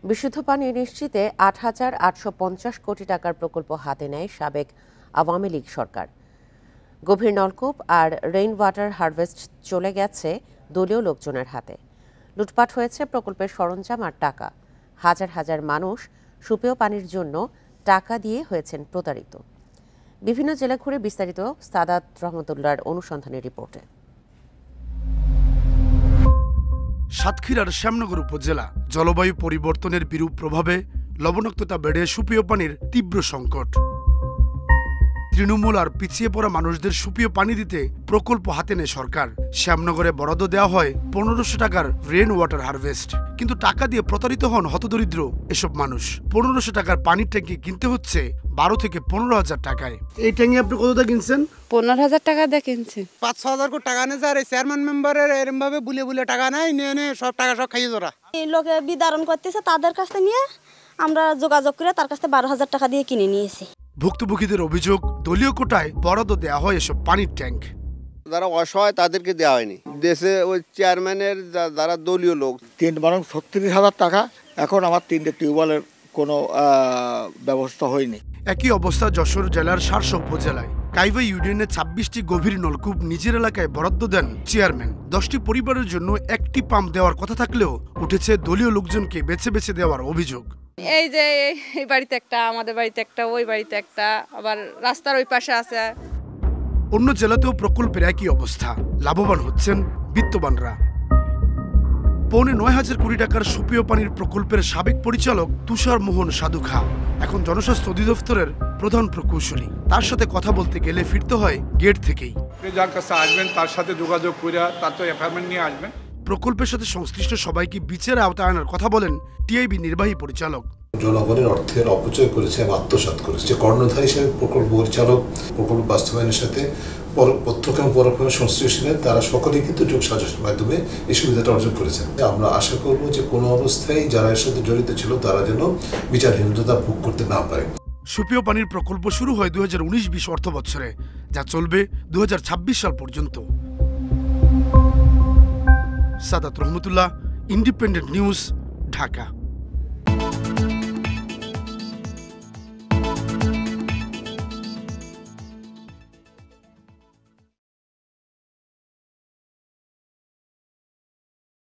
বিশুদ্ধ পানি নিশ্চিতে ৮,৮৫০ কোটি টাকার প্রকল্প হাতে নেয় সাবেক আওয়ামী লীগ সরকার। গভীর নলকূপ আর রেইন ওয়াটার হারভেস্ট চলে গেছে দলীয় লোকজনের হাতে। লুটপাট হয়েছে প্রকল্পের সরঞ্জাম আর টাকা। হাজার হাজার মানুষ সুপেয় পানির জন্য টাকা দিয়ে হয়েছেন প্রতারিত। বিভিন্ন জেলা ঘুরে বিস্তারিত সাদাত রহমতুল্লাহর অনুসন্ধানী রিপোর্টে। সাতক্ষীরার শ্যামনগর উপজেলা। জলবায়ু পরিবর্তনের বিরূপ প্রভাবে লবণাক্ততা বেড়ে সুপেয় পানির তীব্র সংকট। তৃণমূল আর পিছিয়ে পড়া মানুষদের সুপেয় পানি দিতে প্রকল্প হাতে নেয় সরকার। শ্যামনগরে বরাদ্দ দেওয়া হয় ১৫০০ টাকার রেন ওয়াটার হারভেস্ট, কিন্তু টাকা দিয়ে প্রতারিত হন হতদরিদ্র এসব মানুষ। ১৫০০ টাকার পানির ট্যাঙ্কি কিনতে হচ্ছে ১২ থেকে ১৫,০০০ টাকায়। এই ট্যাঙ্কি আপনি কতটা কিনছেন? ১৫,০০০ টাকা দিয়ে কিনছি। ৫-৬ কোটি টাকা নিয়েছে আর এই চেয়ারম্যান মেম্বারের এরম ভাবে বুলে টাকা নেয়, নিয়ে সব টাকা সব খাইয়ে জোরা। এই লোকে বিতরণ করতেছে, তাদের কাছ থেকে নিয়ে আমরা যোগাযোগ করে তার কাছ থেকে ১২,০০০ টাকা দিয়ে কিনে নিয়েছি। ভুক্তভোগীদের অভিযোগ, দলীয় কোটায় বরাদ্দ দেওয়া হয় এসব পানির ট্যাঙ্ক। যারা অসহায় তাদেরকে দেওয়া হয়নি। দেশে ওই চেয়ারম্যানের যারা দলীয় লোক ৩,৩৬,০০০ টাকা, এখন আমার ৩টে টিউবওয়েলের কোনো ব্যবস্থা হয়নি। একই অবস্থা যশোর জেলার শার্শা উপজেলায়। কাইবা ইউনিয়নে ২৬টি গভীর নলকূপ নিজের এলাকায় বরাদ্দ দেন চেয়ারম্যান। ১০টি পরিবারের জন্য একটি পাম্প দেওয়ার কথা থাকলেও উঠেছে দলীয় লোকজনকে বেছে বেছে দেওয়ার অভিযোগ। এই যে এই বাড়িতে একটা, আমাদের বাড়িতে একটা, ওই বাড়িতে একটা, আবার রাস্তার ওই পাশে আছে। অন্য জেলাতেও প্রকল্পের একই অবস্থা। লাভবান হচ্ছেন বিত্তবানরা। ৯,৫০০ কোটি টাকার সুপেয় পানির প্রকল্পের সাবেক পরিচালক তুষার মোহন সাধু খা এখন জনস্বাস্থ্য অধিদপ্তরের প্রধান প্রকৌশলী। তার সাথে কথা বলতে গেলে ফিরতে হয় গেট থেকেই। যার কাছে আসবেন তার সাথে যোগাযোগ করে তার তো অ্যাপয়েন্টমেন্ট নিয়ে আসবেন। প্রকল্পের সাথে সংশ্লিষ্ট সবাইকে বিচারের আওতায় আনার কথা বলেন টিআইবি নির্বাহী পরিচালক। জনগণের অর্থের অপচয় করেছে, আত্মসাৎ করেছে। কর্ণধার হিসেবে প্রকল্প পরিচালক, প্রকল্প বাস্তবায়নের সাথে প্রত্যক্ষ এবং পরোক্ষভাবে সংশ্লিষ্ট ছিলেন, তারা সকলেই কিন্তু যোগ সাজসের মাধ্যমে এই সুবিধাটা অর্জন করেছেন। আমরা আশা করব যে কোনো অবস্থায় যারা এর সাথে জড়িত ছিল তারা যেন বিচারহীনতা ভোগ করতে না পারে। সুপেয় পানির প্রকল্প শুরু হয় ২০১৯-২০ অর্থ বছরে, যা চলবে ২০২৬ সাল পর্যন্ত। সাদাত রহমতুল্লাহ, ইন্ডিপেন্ডেন্ট নিউজ, ঢাকা।